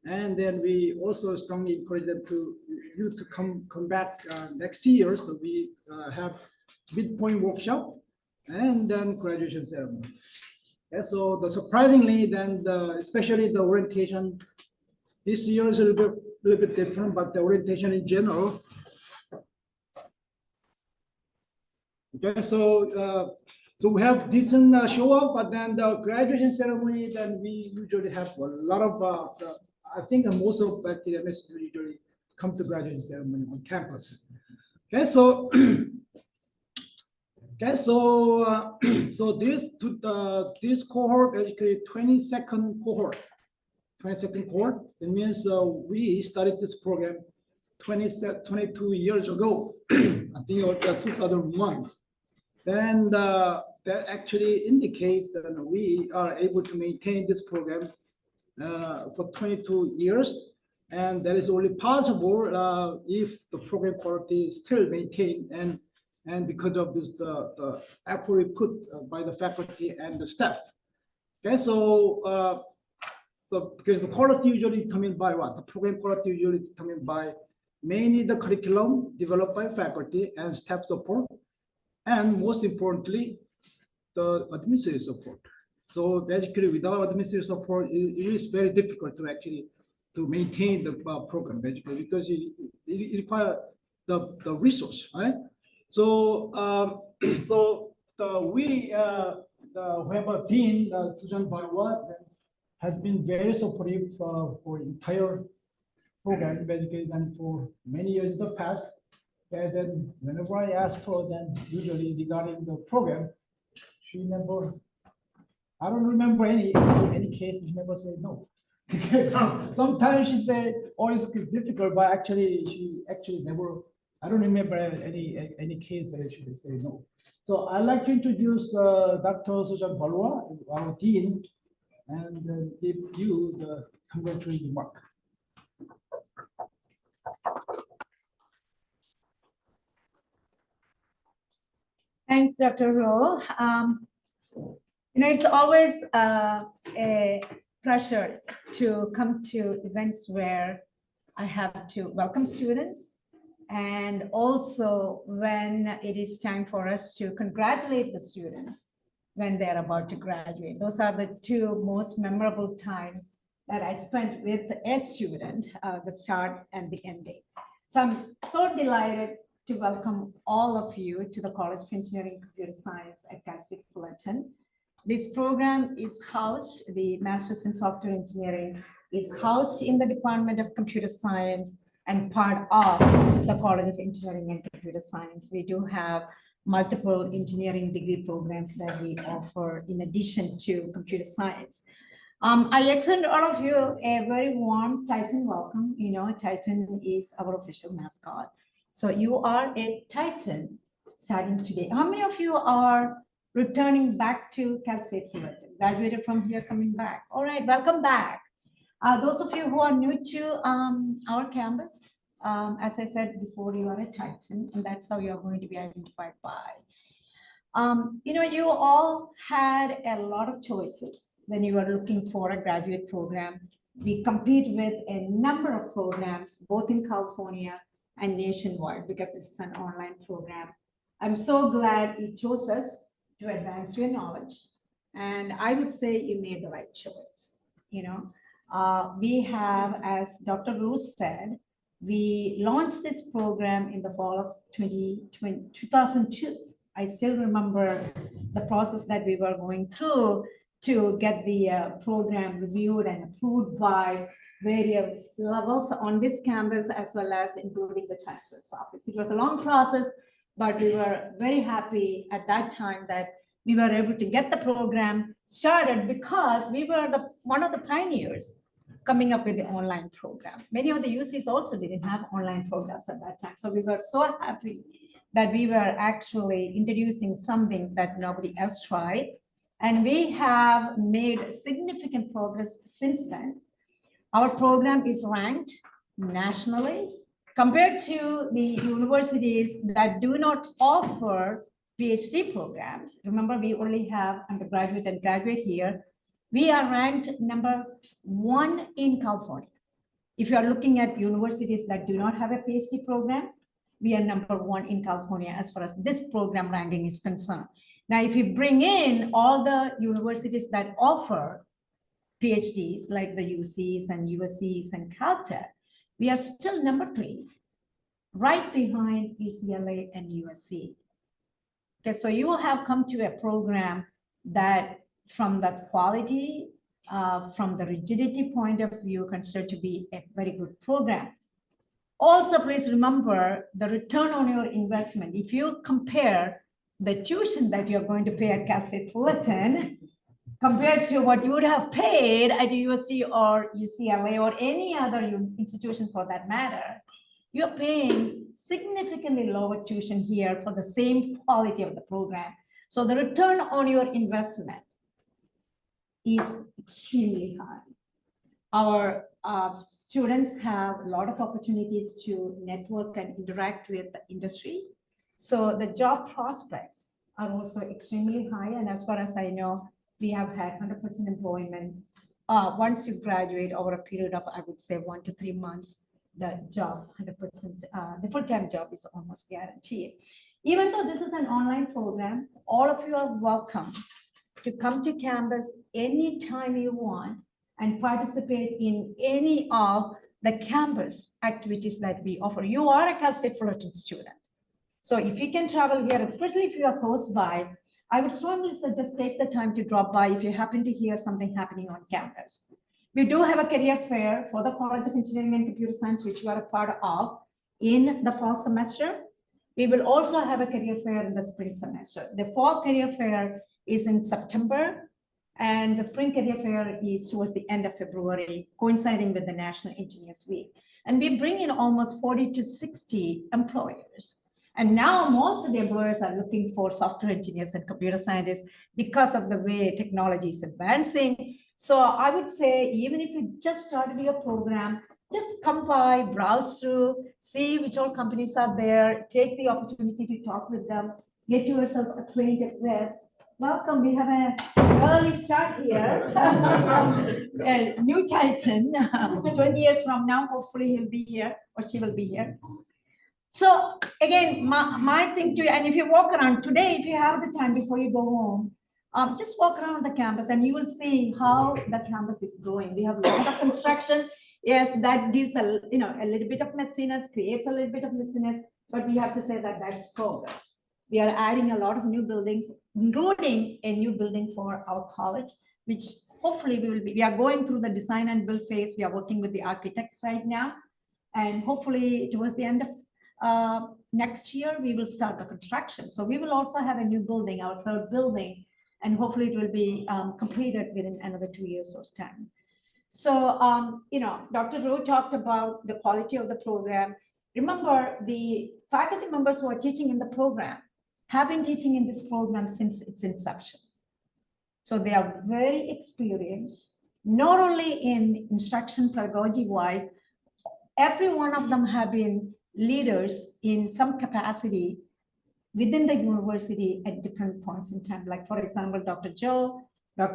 And then we also strongly encourage them to come back next year. So we have midpoint workshop and then graduation ceremony. Yeah, so surprisingly, then especially the orientation this year is a little bit different, but the orientation in general. Okay, so we have decent show up, but then the graduation ceremony, then we usually have a lot of I think most of the MSE usually come to graduation ceremony on campus. Okay, so okay, so so this cohort basically 22nd cohort. 22nd cohort. It means we started this program 22 years ago. I think it was 2001. Then that actually indicates that we are able to maintain this program for 22 years. And that is only possible if the program quality is still maintained and because of this the effort put by the faculty and the staff. Okay, so because the quality usually determined by what? The program quality usually determined by mainly the curriculum developed by faculty and staff support, and most importantly, the administrative support. So basically, without administrative support, it is very difficult to actually to maintain the program, basically, because it requires the resource, right? So we have a dean, Sujan Barwa, has been very supportive for entire program, basically, and for many years in the past. And then whenever I ask her, then usually regarding the program, she never, I don't remember any case, she never said no. Sometimes she said, oh, it's difficult, but actually, she actually never, I don't remember any case that she would say no. So I'd like to introduce Dr. Sujan Balwa, our dean, and give you the congratulatory remark. Thanks, Dr. Roll. It's always a pleasure to come to events where I have to welcome students, and also when it is time for us to congratulate the students when they're about to graduate. Those are the two most memorable times that I spent with a student, the start and the end date. So I'm so delighted to welcome all of you to the College of Engineering and Computer Science at Cal State Fullerton. This program is housed, the Master's in Software Engineering is housed in the Department of Computer Science and part of the College of Engineering and Computer Science. We do have multiple engineering degree programs that we offer in addition to computer science. I extend all of you a very warm Titan welcome. You know, Titan is our official mascot. So you are a Titan starting today. How many of you are returning back to Cal State Fullerton? Graduated from here, coming back. All right, welcome back. Those of you who are new to our campus, as I said before, you are a Titan, and that's how you're going to be identified by. You all had a lot of choices when you were looking for a graduate program. We compete with a number of programs, both in California and nationwide, because this is an online program. I'm so glad you chose us to advance your knowledge. And I would say you made the right choice. We have, as Dr. Roos said, we launched this program in the fall of 2002. I still remember the process that we were going through to get the program reviewed and approved by various levels on this campus, as well as including the Chancellor's office. It was a long process, but we were very happy at that time that we were able to get the program started because we were one of the pioneers coming up with the online program. Many of the UCs also didn't have online programs at that time. So we were so happy that we were actually introducing something that nobody else tried. And we have made significant progress since then. Our program is ranked nationally compared to the universities that do not offer PhD programs. Remember, we only have undergraduate and graduate here. We are ranked #1 in California. If you are looking at universities that do not have a PhD program, we are #1 in California as far as this program ranking is concerned. Now, if you bring in all the universities that offer PhDs like the UCs and USCs and Caltech, we are still #3, right behind UCLA and USC. Okay, so you have come to a program that from the quality, from the rigidity point of view, considered to be a very good program. Also, please remember the return on your investment. If you compare the tuition that you're going to pay at Cal State Fullerton compared to what you would have paid at USC or UCLA or any other institution for that matter, you're paying significantly lower tuition here for the same quality of the program. So the return on your investment is extremely high. Our students have a lot of opportunities to network and interact with the industry. So the job prospects are also extremely high. And as far as I know, we have had 100% employment. Once you graduate over a period of, I would say 1 to 3 months, the job 100%, the full-time job is almost guaranteed. Even though this is an online program, all of you are welcome to come to campus anytime you want and participate in any of the campus activities that we offer. You are a Cal State Fullerton student. So if you can travel here, especially if you are close by, I would strongly suggest take the time to drop by if you happen to hear something happening on campus. We do have a career fair for the College of Engineering and Computer Science, which you are a part of in the fall semester. We will also have a career fair in the spring semester. The fall career fair is in September, and the spring career fair is towards the end of February, coinciding with the National Engineers Week. And we bring in almost 40 to 60 employers. And now most of the employers are looking for software engineers and computer scientists because of the way technology is advancing. So I would say, even if you just started your program, just come by, browse through, see which all companies are there, take the opportunity to talk with them, get yourself acquainted with. Welcome, we have an early start here. A new Titan, 20 years from now, hopefully he'll be here or she will be here. So again, my thing to you, and if you walk around today, if you have the time before you go home, just walk around the campus and you will see how the campus is growing. We have a lot of construction. Yes, that gives a little bit of messiness, creates a little bit of messiness, but we have to say that that's progress. We are adding a lot of new buildings, including a new building for our college, which hopefully we are going through the design and build phase. We are working with the architects right now. And hopefully towards the end of next year, we will start the construction. So we will also have a new building, our third building, and hopefully it will be completed within another 2 years or time. So, Dr. Rowe talked about the quality of the program. Remember, the faculty members who are teaching in the program have been teaching in this program since its inception. So they are very experienced, not only in instruction pedagogy-wise, every one of them have been leaders in some capacity within the university at different points in time. Like, for example, Dr.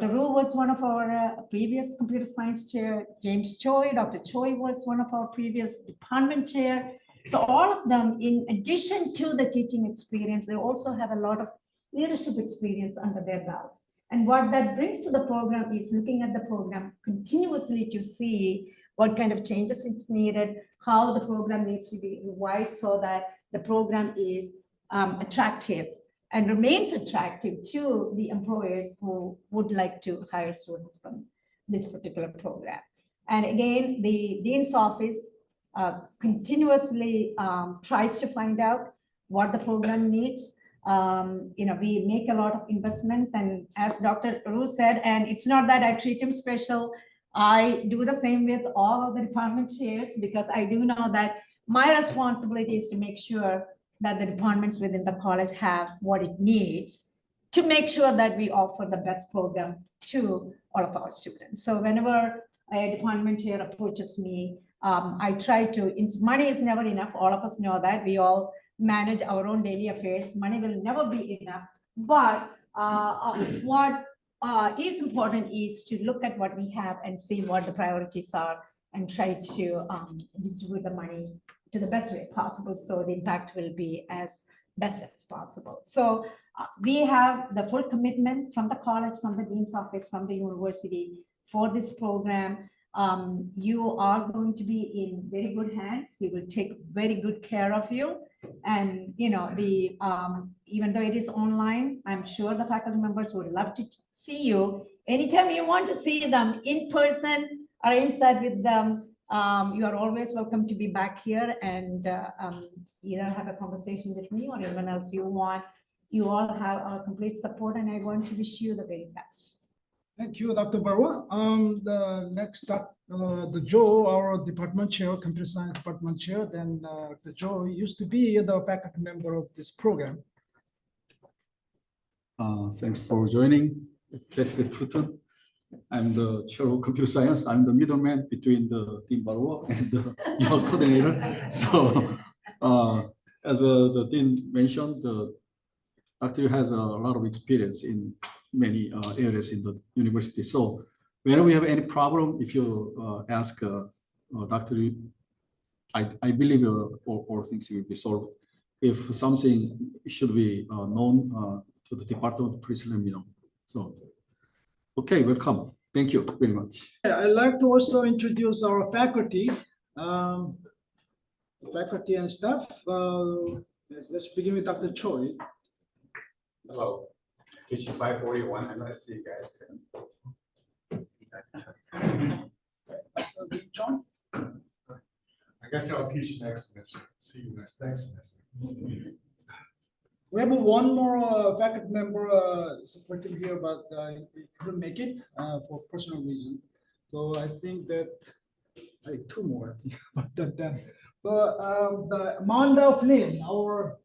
Rowe was one of our previous computer science chair. James Choi, Dr. Choi was one of our previous department chair. So all of them, in addition to the teaching experience, they also have a lot of leadership experience under their belts. And what that brings to the program is looking at the program continuously to see what kind of changes it's needed, how the program needs to be revised so that the program is attractive and remains attractive to the employers who would like to hire students from this particular program. And again, the Dean's office continuously tries to find out what the program needs. We make a lot of investments, and as Dr. Rowe said, and it's not that I treat him special, I do the same with all of the department chairs, because I do know that my responsibility is to make sure that the departments within the college have what it needs to make sure that we offer the best program to all of our students. So whenever a department chair approaches me, I try to, money is never enough. All of us know that. We all manage our own daily affairs. Money will never be enough. But what is important is to look at what we have and see what the priorities are and try to distribute the money to the best way possible, so the impact will be as best as possible. So we have the full commitment from the college, from the dean's office, from the university for this program. You are going to be in very good hands. We will take very good care of you. And even though it is online, I'm sure the faculty members would love to see you. Anytime you want to see them in person, arrange that with them. You are always welcome to be back here and either have a conversation with me or anyone else you want. You all have our complete support, and I want to wish you the very best. Thank you, Dr. Barwa. The next up, the Joe, our department chair, computer science department chair. Then the Joe used to be the faculty member of this program. Thanks for joining. President Putin. I'm the chair of computer science. I'm the middleman between the Dean Barwa and your coordinator. So, as the Dean mentioned, Dr. Yu has a lot of experience in many areas in the university. So, whenever we have any problem, if you ask Dr. Yu, I believe all things will be solved. If something should be known to the department, please let me know. So. Okay, welcome. Thank you very much. I'd like to also introduce our faculty, and staff. Let's begin with Dr. Choi. Hello, teaching 541 MSE guys. John? I guess I'll teach next semester. See you next semester. We have one more faculty member supporting here, but he couldn't make it for personal reasons. So I think that two more. But the Amanda Flynn, our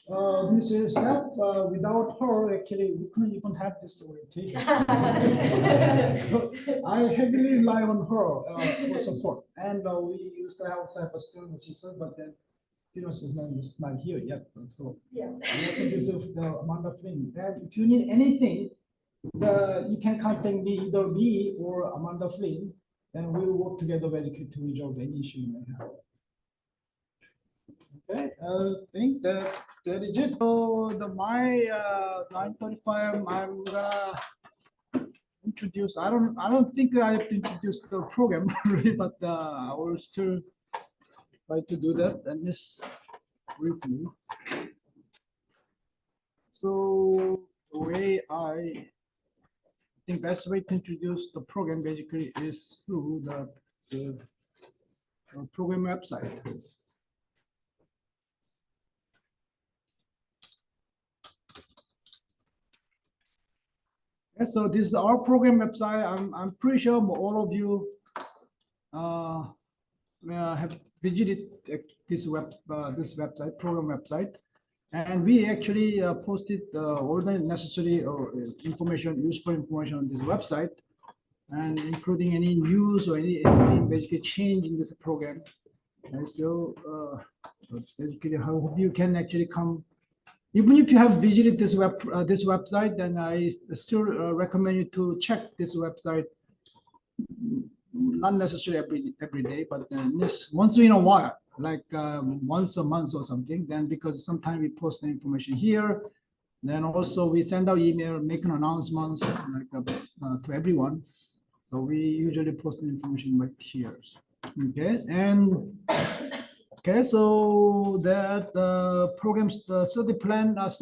administrative staff, without her, actually, we couldn't even have this orientation. So I heavily rely on her for support. And we used to have a student assistant, but then is not here yet. So Yeah. This is the Amanda Flynn. And if you need anything, you can contact me, either me or Amanda Flynn, and we will work together very quickly to resolve any issue you may have. Okay, I think that is it. So my 9:35, I'm gonna introduce. I don't think I have to introduce the program really, but I will still try to do that and this briefly. So the way I think best way to introduce the program basically is through the program website. Okay, so this is our program website. I'm pretty sure all of you have visited this website, program website, and we actually posted all the necessary information, useful information on this website, and including any news or anything basically change in this program. And so basically, I hope you can actually come. Even if you have visited this website, then I still recommend you to check this website. Not necessarily every day, but this once in a while, like once a month or something. Then because sometimes we post the information here, then also we send out email, making announcements like to everyone. So we usually post the information right here. Okay, and okay, so that program study plan is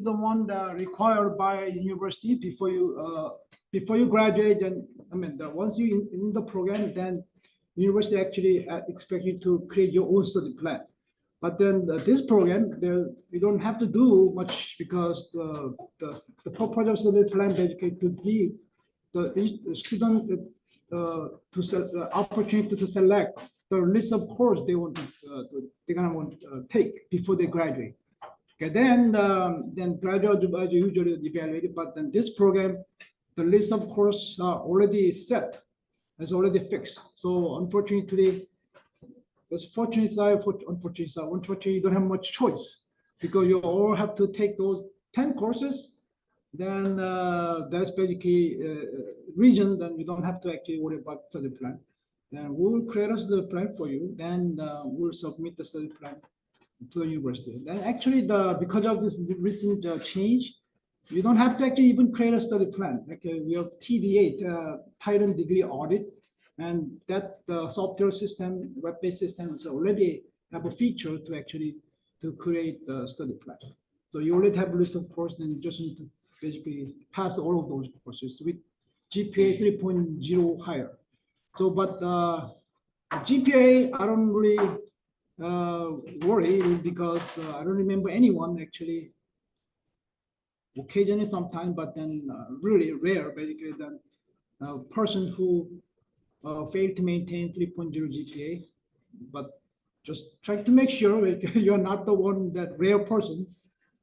the one that required by university before you graduate. And I mean, once you in the program, then university actually expect you to create your own study plan. But then this program, you don't have to do much because the purpose of study plan basically to give the student the opportunity to select the list of course they're gonna want to take before they graduate. Okay, then graduate are usually evaluated, but then this program, the list of course are already set, it's already fixed. So unfortunately, there's fortunate side, unfortunate side. Unfortunately, you don't have much choice because you all have to take those 10 courses. Then that's basically region. Then you don't have to actually worry about study plan. then we will create a study plan for you. Then we'll submit the study plan to the university. Then actually, because of this recent change, you don't have to actually even create a study plan. Like we have TD8, Titan Degree Audit, and that software system, web-based systems already have a feature to actually to create the study plan. So you already have a list of courses, and you just need to basically pass all of those courses with GPA 3.0 higher. So, but GPA, I don't really worry because I don't remember anyone actually. Occasionally, sometime, but then really rare, basically, then a person who failed to maintain 3.0 GPA, but just try to make sure that you're not the one, that rare person.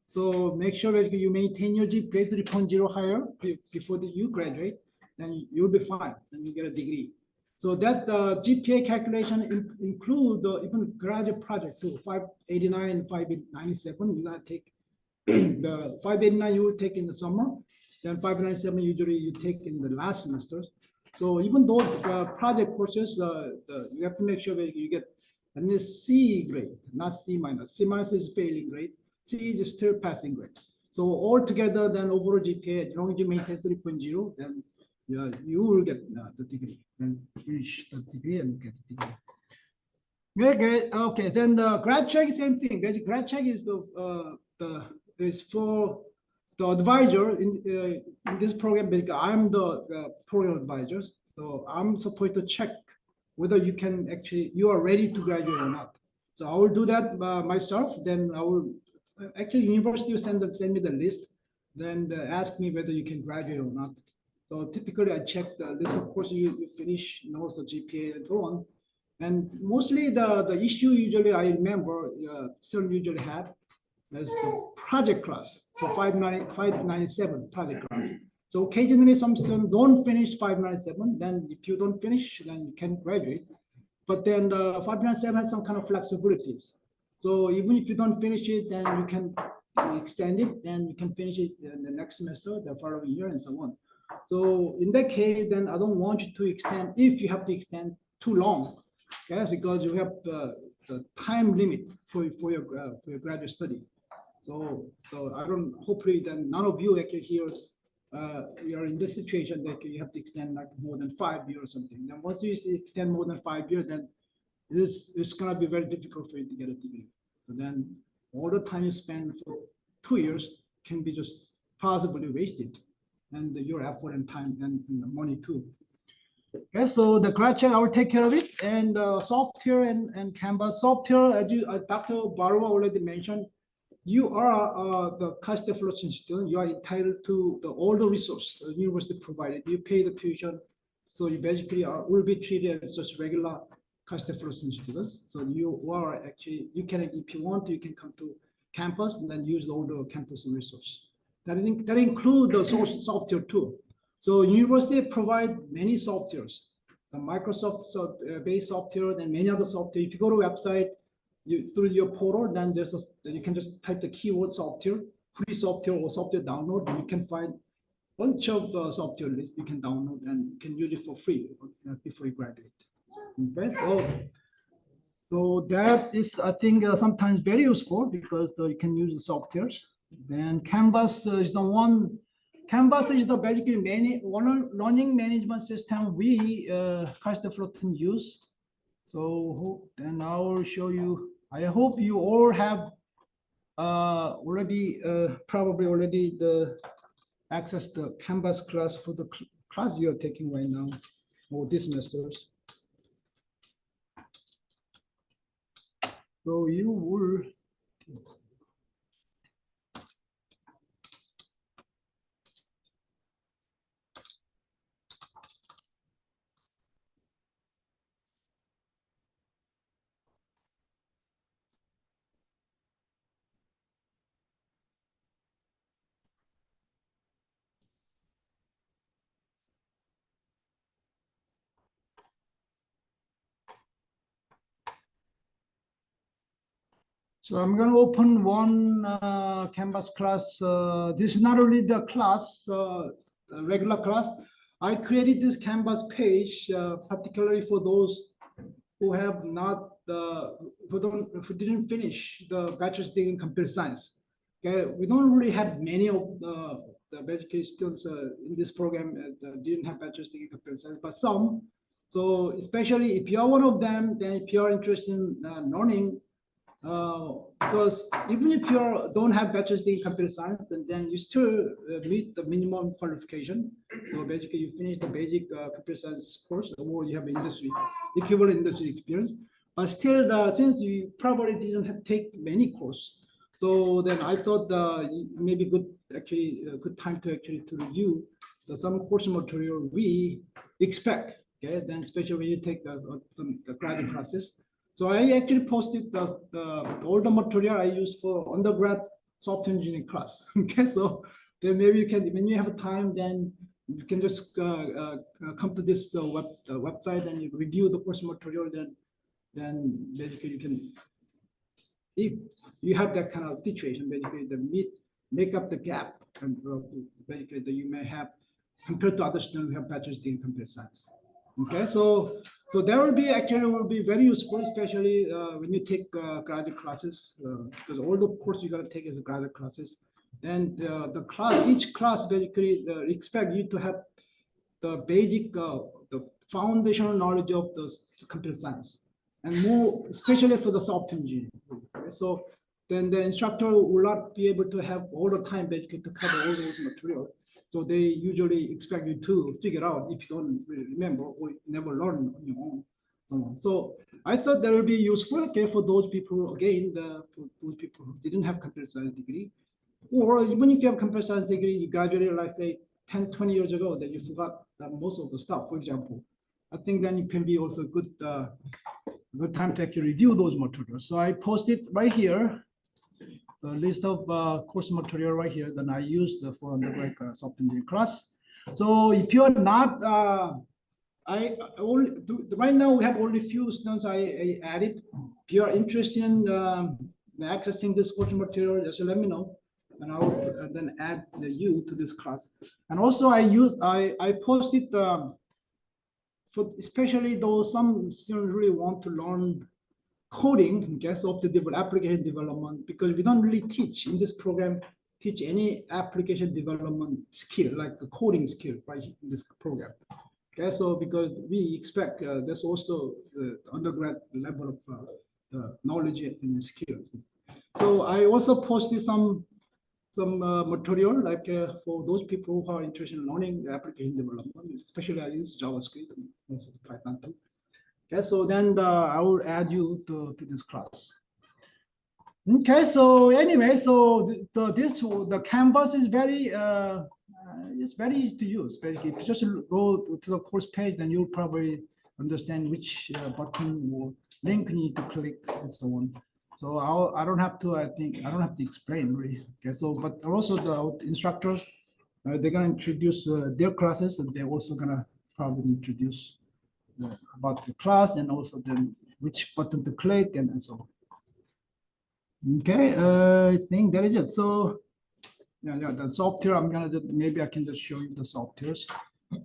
So make sure that you maintain your GPA 3.0 higher before you graduate, then you'll be fine, and you get a degree. So that GPA calculation include even graduate project too, 589, 597. You're gonna take the 589 you will take in the summer, then 597 usually you take in the last semester. So even though project courses, you have to make sure that you get at least C grade, not C minus. C minus is failing grade. C is still passing grade. So altogether, then overall GPA, as long as you maintain 3.0, then you will get the degree. Then finish the degree and get the degree. Okay, okay. Then the grad check, same thing. Grad check is is for the advisor in this program, because I'm the program advisor. So I'm supposed to check whether you can actually, you are ready to graduate or not. So I will do that myself. Then I will, actually university will send me the list, then ask me whether you can graduate or not. So typically I check the list of courses you finish, knows the GPA and so on. And mostly the issue usually I remember students usually have as the project class. So 597 project class. So occasionally some students don't finish 597. Then if you don't finish, then you can graduate. But then the 597 has some kind of flexibilities. So even if you don't finish it, then you can extend it, then you can finish it in the next semester, the following year, and so on. So in that case, then I don't want you to extend, if you have to extend too long, okay, because you have the time limit for your graduate study. So I don't, hopefully then none of you actually here, you are in this situation that you have to extend like more than 5 years or something. Then once you extend more than 5 years, then it's gonna be very difficult for you to get a degree. So then all the time you spend for 2 years can be just possibly wasted, and your effort and time and the money too. Okay, so the grad check, I will take care of it. And software and Canvas software, as Dr. Barua already mentioned, you are the cost efficient student. You are entitled to all the resources the university provided. You pay the tuition, so you basically will be treated as just regular cost efficient students. So you are actually, you can, if you want, you can come to campus and then use all the campus resources. That include the software too. So university provide many softwares, the Microsoft based software, and many other software. If you go to website, through your portal, then you can just type the keyword software, free software or software download, and you can find a bunch of software lists you can download and you can use it for free before you graduate. Okay, so that is, I think, sometimes very useful because you can use the softwares. Then Canvas is the one. Canvas is the basically one learning management system we Costa Floating use. So then I will show you. I hope you all have already probably already the access the Canvas class for the class you are taking right now or this semesters. So you will. So I'm going to open one Canvas class. This is not only the class, regular class. I created this Canvas page particularly for those who have not who didn't finish the bachelor's degree in computer science. Okay, we don't really have many of the education students in this program that didn't have bachelor's degree in computer science, but some. So especially if you are one of them, then if you are interested in learning, because even if you don't have bachelor's degree in computer science, then you still meet the minimum qualification. So basically, you finish the basic computer science course, or you have industry equivalent industry experience. But still, since you probably didn't take many courses, so then I thought maybe good time to review some course material we expect. Okay, then especially when you take the graduate classes. So I actually posted all the material I use for undergrad software engineering class. Okay, so then maybe you can, when you have time, then you can just come to this website and you review the course material. Then basically you can, if you have that kind of situation, basically make up the gap and basically that you may have compared to other students who have bachelor's degree in computer science. Okay, so that will be very useful, especially when you take graduate classes, because all the course you got to take is graduate classes. Then each class basically expect you to have the basic, the foundational knowledge of the computer science, and more especially for the software engineering. Okay? So then the instructor will not be able to have all the time basically to cover all those material. So they usually expect you to figure out if you don't really remember or never learn on your own. So I thought that would be useful, okay, for those people, again, for those people who didn't have computer science degree, or even if you have computer science degree, you graduated like say 10, 20 years ago, that you forgot most of the stuff, for example. I think then it can be also good time to actually review those materials. So I posted right here the list of course material right here that I used for undergrad software engineering class. So if you are not, right now we have only few students I added. If you are interested in accessing this course material, just let me know, and I will then add you to this class. And also I posted for especially those some students really want to learn coding, okay, software application development, because we don't really teach in this program, teach any application development skill, like the coding skill, right, in this program. Okay, so because we expect there's also the undergrad level of knowledge and skills. So I also posted some material like for those people who are interested in learning application development, especially I use JavaScript and also Python too. Okay, so then I will add you to this class. Okay, so anyway, so the Canvas is very it's very easy to use. Basically, if you just go to the course page, then you'll probably understand which button or link you need to click and so on. So I don't have to. I think I don't have to explain really. Okay, so but also the instructors they're gonna introduce their classes, and they're also gonna probably introduce about the class and also then which button to click and so on. Okay, I think that is it. So yeah, the software, I'm gonna just, maybe I can just show you the softwares. You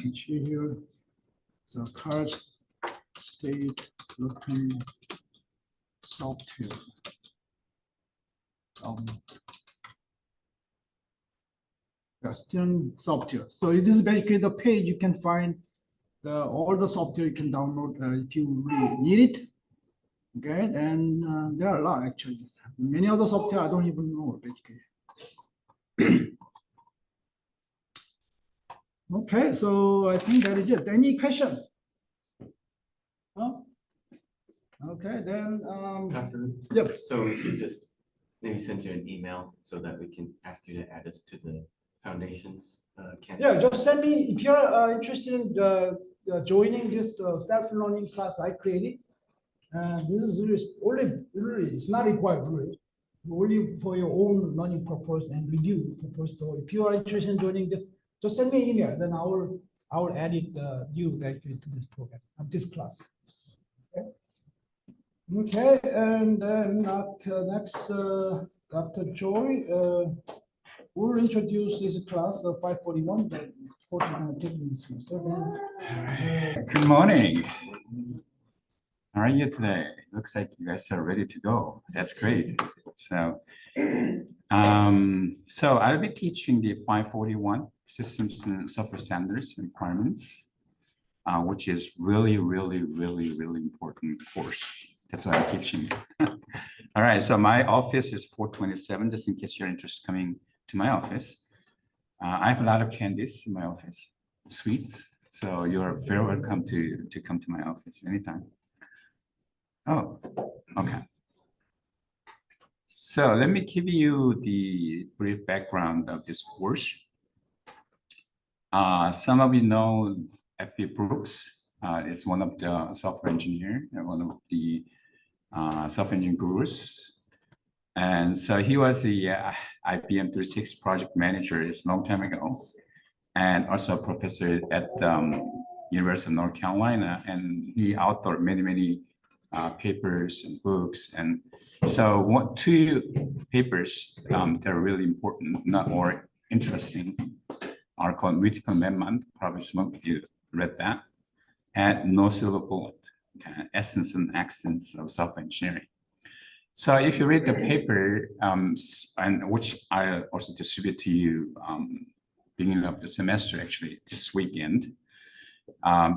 can see here. So card state looking software. Custom software. So this is basically the page you can find all the software you can download if you really need it. Okay, and there are a lot actually. Many other software I don't even know basically. Okay, so I think that is it. Any question? Huh? Okay, then yep. So we should just maybe send you an email so that we can ask you to add us to the foundations. Yeah, just send me if you're interested in joining this self-learning class I created. This is really it's not required really, only for your own learning purpose and review purpose. So if you are interested in joining this, just send me an email. Then I will add it you directly to this program this class. Okay. Okay, and then next Dr. Joy will introduce this class of 541. Good morning. How are you today? Looks like you guys are ready to go. That's great. So I'll be teaching the 541 Systems and Software Standards and Requirements, which is really important course. That's what I'm teaching. All right, so my office is 427, just in case you're interested coming to my office. I have a lot of candies in my office, sweets. So you're very welcome to come to my office anytime. Oh, okay. So let me give you the brief background of this course. Some of you know F.B. Brooks is one of the software engineer and one of the software engineering gurus. And so he was the IBM 36 project manager a long time ago, and also a professor at University of North Carolina. And he authored many papers and books. And so two papers that are really important, not more interesting, are called Mythical Amendment. Probably some of you read that. And No Silver Bullet, okay, Essence and Accidents of Software Engineering. So if you read the paper, and which I also distribute to you beginning of the semester, actually this weekend,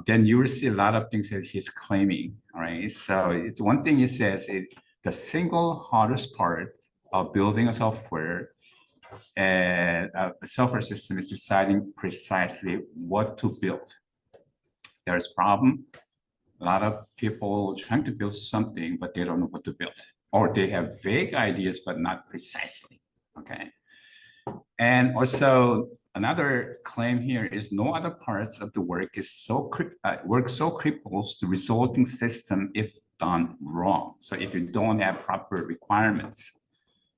then you will see a lot of things that he's claiming. All right. So it's one thing he says, the single hardest part of building a software and a software system is deciding precisely what to build. There's a problem. A lot of people trying to build something, but they don't know what to build, or they have vague ideas, but not precisely. Okay. And also another claim here is no other parts of the work is so cripples the resulting system if done wrong. So if you don't have proper requirements,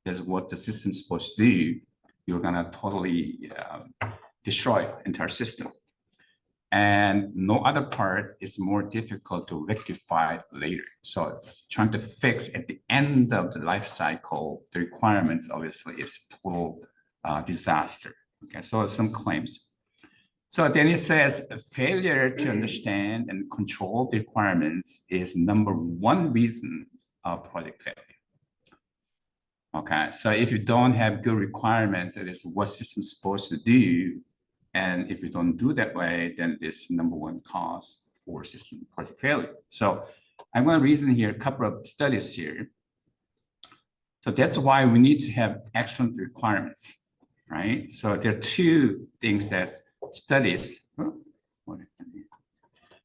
that's what the system's supposed to do, you're gonna totally destroy the entire system. And no other part is more difficult to rectify later. So trying to fix at the end of the life cycle, the requirements obviously is total disaster. Okay, so some claims. So then it says failure to understand and control the requirements is #1 reason of project failure. Okay, so if you don't have good requirements, it is what system's supposed to do. And if you don't do that way, then this #1 cause for system project failure. So I'm going to reason here a couple of studies here. So that's why we need to have excellent requirements, right? So there are two things that studies.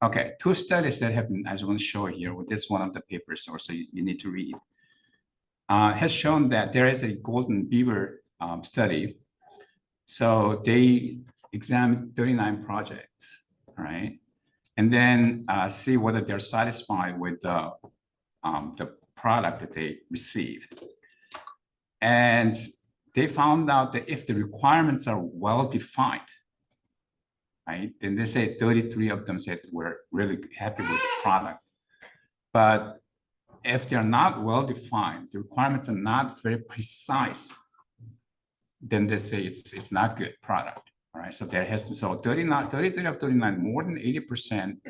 Okay, two studies that have been, I just want to show here with this one of the papers also you need to read. Has shown that there is a golden beaver study. So they examine 39 projects, right? And then see whether they're satisfied with the product that they received. And they found out that if the requirements are well-defined, right, then they say 33 of them said we're really happy with the product. But if they're not well-defined, the requirements are not very precise, then they say it's not good product. All right, so there has 33 of 39, more than 80%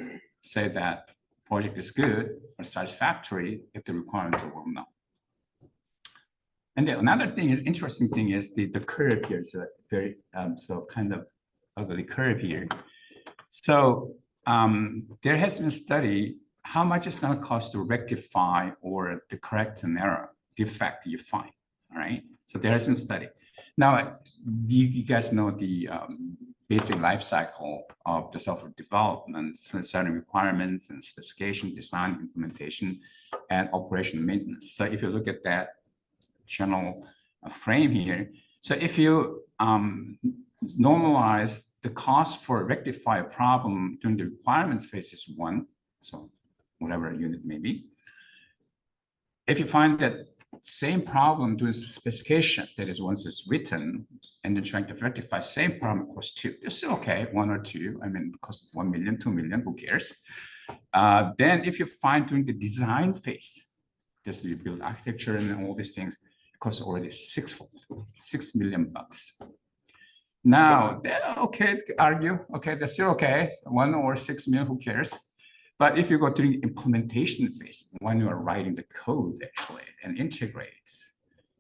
say that project is good or satisfactory if the requirements are well known. And then another thing is interesting thing is the curve here is a very kind of ugly curve here. So there has been a study how much it's going to cost to rectify or to correct an error defect you find. All right, so there has been a study. Now, you guys know the basic life cycle of the software development, certain requirements and specification, design, implementation, and operation maintenance. So if you look at that general frame here, so if you normalize the cost for rectify a problem during the requirements phase is 1, so whatever unit may be. If you find that same problem during specification, that is once it's written, and then trying to rectify same problem costs 2. They're still okay, 1 or 2. I mean, cost 1 million, 2 million, who cares? Then if you find during the design phase, this you build architecture and all these things, it costs already 6 million bucks. Now, okay, argue, okay, that's still okay, 1 or 6 million, who cares? But if you go to the implementation phase, when you are writing the code actually and integrates,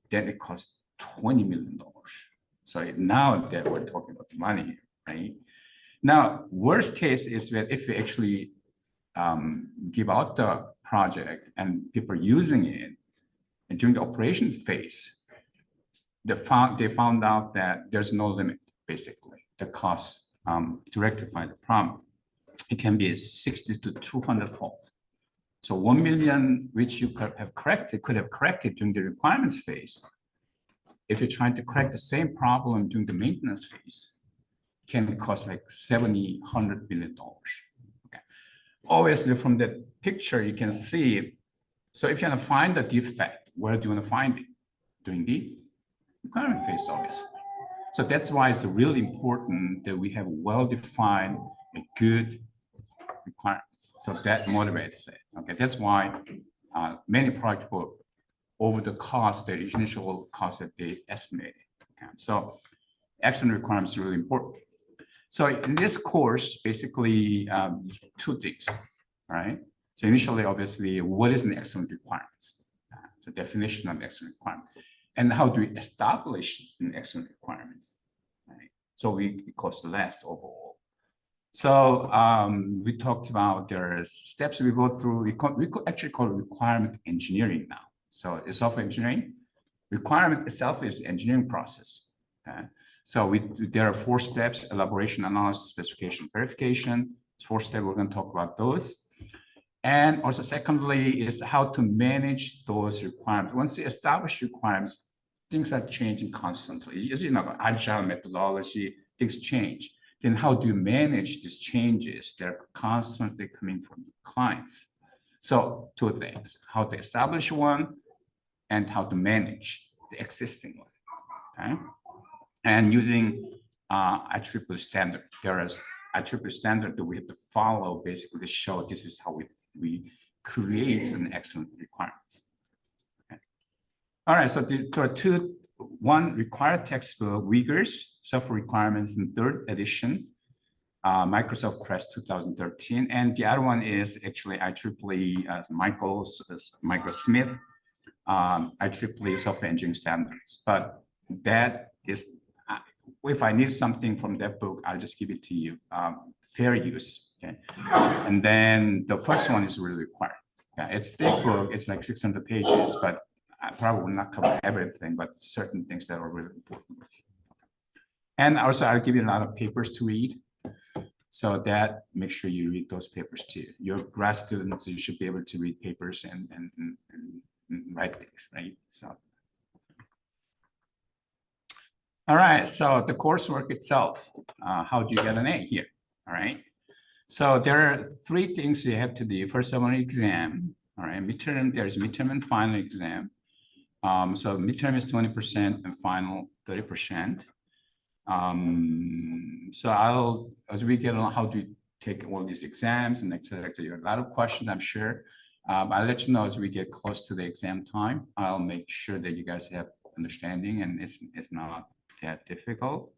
then it costs $20 million. So now that we're talking about the money here, right? Now, worst case is that if you actually give out the project and people are using it, and during the operation phase, they found out that there's no limit, basically, the cost to rectify the problem. It can be 60 to 200-fold. So 1 million, which you could have corrected during the requirements phase, if you're trying to correct the same problem during the maintenance phase, can cost like $70, $100 million. Okay. Obviously, from that picture, you can see. So if you want to find the defect, where do you want to find it? During the requirement phase, obviously. So that's why it's really important that we have well-defined and good requirements. So that motivates it. Okay, that's why many projects will over the cost, the initial cost that they estimated. Okay, so excellent requirements is really important. So in this course, basically 2 things, right? So initially, obviously, what is an excellent requirements? The definition of excellent requirement, and how do we establish an excellent requirements? Right? So it costs less overall. So we talked about there are steps we go through. We could actually call it requirement engineering now. So it's software engineering. Requirement itself is engineering process. Okay? So there are 4 steps: elaboration, analysis, specification, verification. 4 steps. We're going to talk about those. And also, secondly, is how to manage those requirements. Once you establish requirements, things are changing constantly. As you know, agile methodology, things change. Then how do you manage these changes that are constantly coming from the clients? So 2 things: how to establish one, and how to manage the existing one. Okay? And using IEEE standard, there is IEEE standard that we have to follow basically to show this is how we create an excellent requirements. Okay. All right, so there are 1 required textbook, Uyghur's Software Requirements in 3rd edition, Microsoft Crest 2013, and the other one is actually IEEE Michael Smith, IEEE Software Engineering Standards. But that is, if I need something from that book, I'll just give it to you. Fair use, okay? And then the first one is really required. Yeah, it's a big book, it's like 600 pages, but I probably will not cover everything, but certain things that are really important. And also, I'll give you a lot of papers to read, so that make sure you read those papers too. You're grad students, you should be able to read papers and write things, right? So. All right, so the coursework itself, how do you get an A here? All right, so there are 3 things you have to do. First of all, exam. All right, midterm, there's midterm and final exam. So midterm is 20% and final 30%. So as we get on how to take all these exams and et cetera, you have a lot of questions, I'm sure. I'll let you know as we get close to the exam time. I'll make sure that you guys have understanding and it's not that difficult.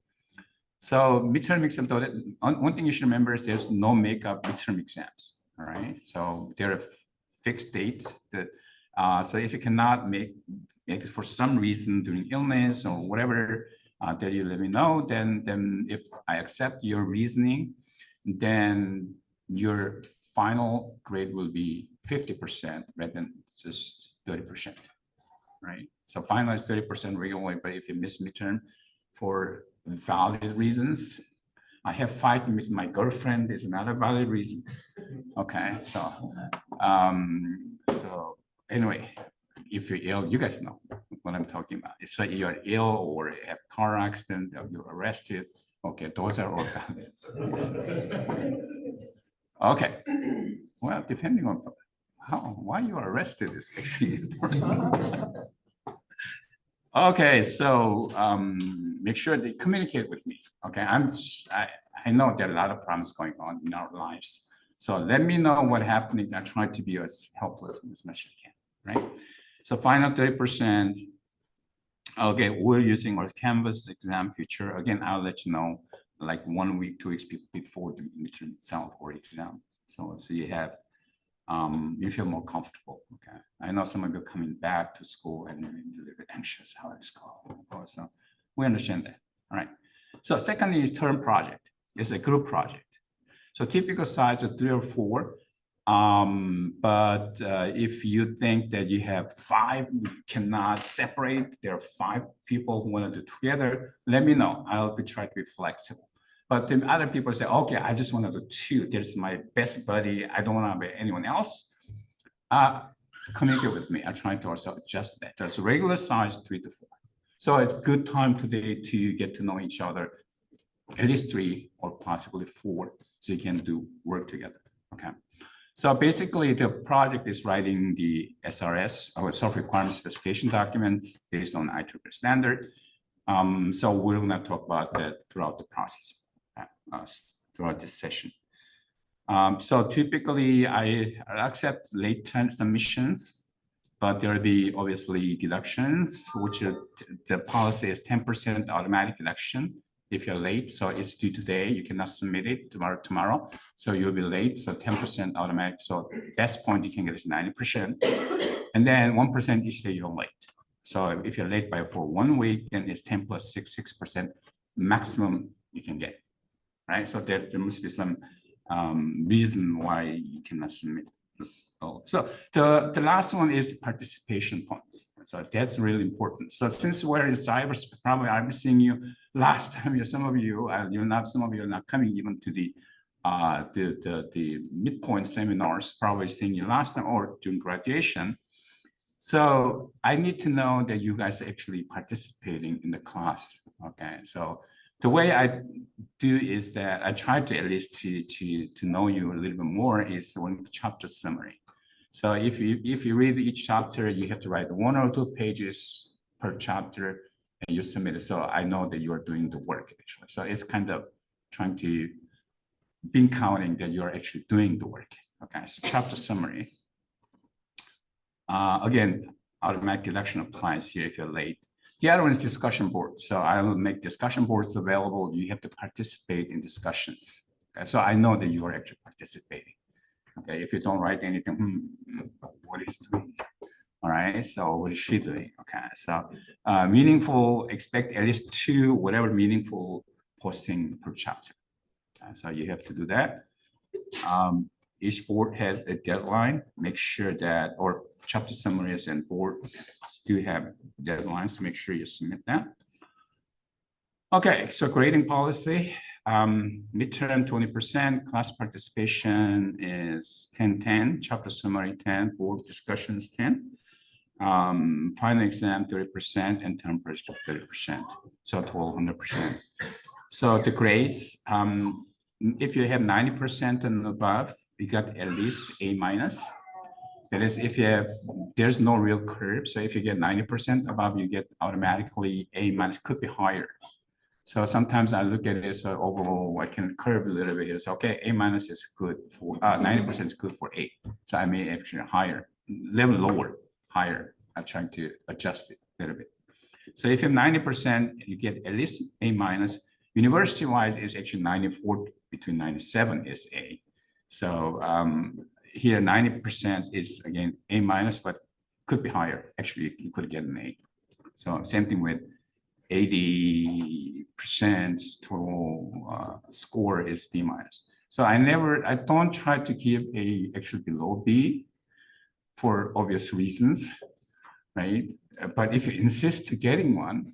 So midterm exam, though, one thing you should remember is there's no makeup midterm exams. All right, so there are fixed dates that. So if you cannot make it for some reason during illness or whatever, that you let me know. Then if I accept your reasoning, then your final grade will be 50% rather than just 30%. Right. So final is 30% regularly, but if you miss midterm for valid reasons, I have fighting with my girlfriend is not a valid reason. Okay, so so anyway, if you're ill, you guys know what I'm talking about. It's like you're ill or you have car accident, or you're arrested. Okay, those are all valid. Okay, well, depending on why you are arrested is actually important. Okay, so make sure they communicate with me. Okay, I know there are a lot of problems going on in our lives. So let me know what happening. I try to be as helpless as much as I can, right? So final 30%. Okay, we're using our Canvas exam future. Again, I'll let you know like 1 week, 2 weeks before the midterm itself or exam. So you have, you feel more comfortable. Okay, I know some of you are coming back to school and you're a little bit anxious how it's going. So we understand that. All right. So second is term project. It's a group project. So typical size of 3 or 4. But if you think that you have 5, you cannot separate, there are 5 people who want to do together, let me know. I'll try to be flexible. But then other people say, okay, I just want to do 2. There's my best buddy. I don't want to be anyone else. Communicate with me. I try to also adjust that. So it's regular size 3 to 4. So it's good time today to get to know each other, at least 3 or possibly 4, so you can do work together. Okay. So basically, the project is writing the SRS, or self-requirement specification documents based on IEEE standard. So we're going to talk about that throughout the process, throughout this session. So typically, I accept late submissions, but there will be obviously deductions, which the policy is 10% automatic deduction if you're late. So it's due today, you cannot submit it tomorrow. So you'll be late, so 10% automatic. So best point you can get is 90%. And then 1% each day you're late. So if you're late for 1 week, then it's 10 plus 6% maximum you can get, right? So there must be some reason why you cannot submit. So the last one is participation points. So that's really important. So since we're in cyberspace, probably I've seen you last time. Some of you are not coming even to the midpoint seminars. Probably seeing you last time or during graduation. So I need to know that you guys are actually participating in the class. Okay, so the way I do is that I try to at least to know you a little bit more is one chapter summary. So if you read each chapter, you have to write 1 or 2 pages per chapter and you submit it. So I know that you are doing the work actually. So it's kind of trying to be counting that you're actually doing the work. Okay, so chapter summary. Again, automatic deduction applies here if you're late. The other one is discussion boards. So I will make discussion boards available. You have to participate in discussions. Okay? So I know that you are actually participating. Okay, if you don't write anything, what is doing? All right, so what is she doing? Okay, so meaningful, expect at least 2, whatever meaningful posting per chapter. So you have to do that. Each board has a deadline. Make sure that, or chapter summaries and boards do have deadlines, so make sure you submit that. Okay, so grading policy, midterm 20%, class participation is 10-10, chapter summary 10, board discussions 10, final exam 30%, and term project 30%, so total 100%. So the grades, if you have 90% and above, you got at least A minus. That is, if you have, there's no real curve. So if you get 90% above, you get automatically A minus, could be higher. So sometimes I look at it as overall, I can curve a little bit. It's okay, A minus is good for, 90% is good for A. So I may actually higher, level lower, higher. I'm trying to adjust it a little bit. So if you have 90%, you get at least A minus. University-wise, it's actually 94, between 97 is A. So here 90% is again A minus, but could be higher. Actually, you could get an A. So same thing with 80% total score is B minus. So I don't try to give A actually below B for obvious reasons, right? But if you insist to getting one,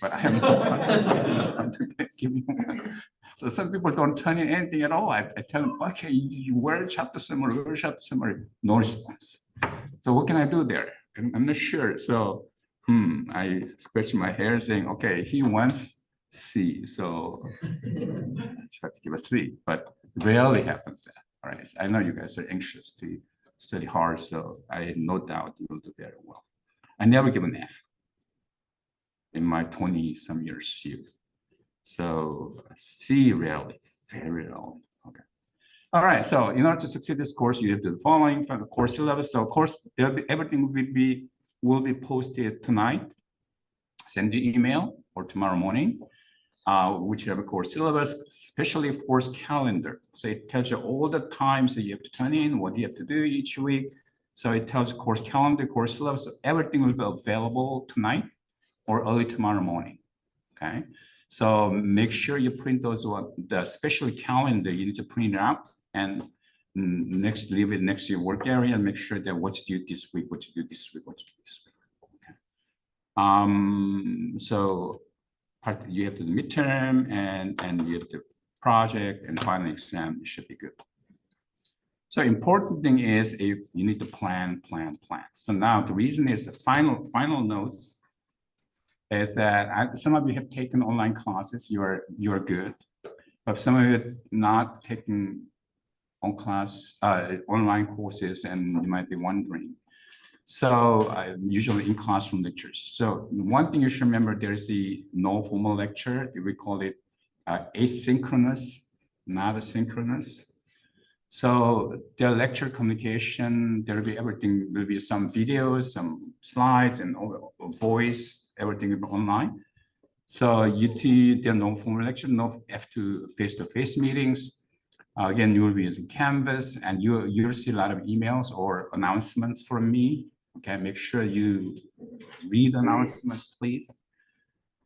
but I have no problem to give you one. So some people don't turn in anything at all. I tell them, okay, you were chapter summary, no response. So what can I do there? I'm not sure. So I scratch my hair saying, okay, he wants C. So I try to give a C, but rarely happens that. All right. I know you guys are anxious to study hard, so I have no doubt you will do very well. I never give an F in my 20-some years here. So C rarely, very rarely. Okay. All right. So in order to succeed this course, you have to do the following from the course syllabus. So of course, everything will be posted tonight. send you email or tomorrow morning, whichever course syllabus, especially course calendar. So it tells you all the times that you have to turn in, what you have to do each week. So it tells course calendar, course syllabus, so everything will be available tonight or early tomorrow morning, okay? So make sure you print those, the special calendar, you need to print it out and leave it next to your work area and make sure that what's due this week, what to do this week, what to do this week, okay? So you have the midterm and you have the project and final exam, it should be good. So important thing is you need to plan. So now the reason is the final notes is that some of you have taken online classes, you're good, but some of you have not taken online courses and you might be wondering. So usually in classroom lectures. So one thing you should remember, there is the no formal lecture. We call it asynchronous, not asynchronous. So the lecture communication, there will be everything, will be some videos, some slides and voice, everything will be online. So there are no formal lecture, no face-to-face meetings. Again, you will be using Canvas and you'll see a lot of emails or announcements from me. Okay, make sure you read announcements, please.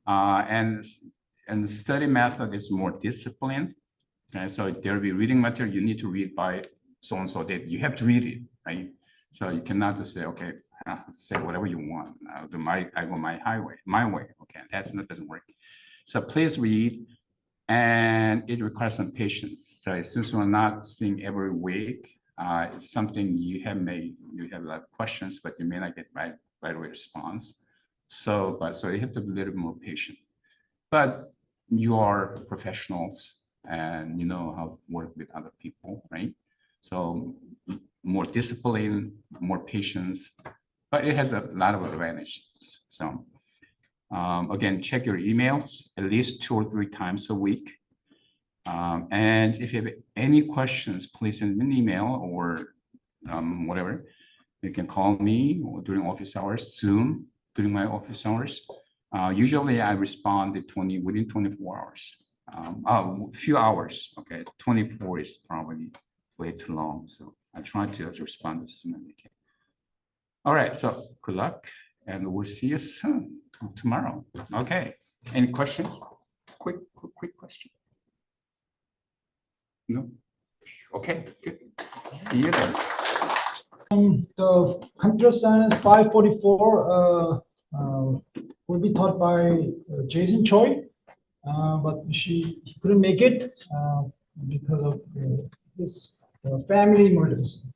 And the study method is more disciplined. Okay, so there will be reading material you need to read by so-and-so date. You have to read it, right? So you cannot just say, okay, say whatever you want. I go my way. Okay, that doesn't work. So please read. And it requires some patience. So since we're not seeing every week, it's something you have a lot of questions, but you may not get right away response. So you have to be a little more patient. But you are professionals and you know how to work with other people, right? So more discipline, more patience, but it has a lot of advantages. So again, check your emails at least 2 or 3 times a week. And if you have any questions, please send me an email or whatever. You can call me during office hours, Zoom during my office hours. Usually I respond within 24 hours. A few hours, okay. 24 is probably way too long. So I try to respond as soon as I can. All right, so good luck and we'll see you soon. Tomorrow. Okay. Any questions? Quick question. No? Okay, good. See you then. The computer science 544 will be taught by Jason Choi, but he couldn't make it because of his family emergency.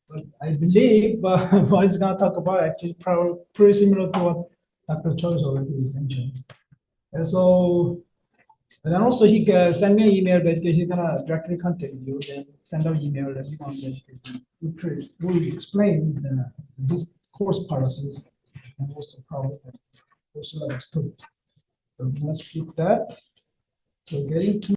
But I believe what he's going to talk about actually probably pretty similar to what Dr. Choi's already mentioned. And so, and then also he can send me an email, basically he's gonna directly contact you, then send an email that you want we explain this course policies and also probably course syllabus too. So let's keep that. So getting to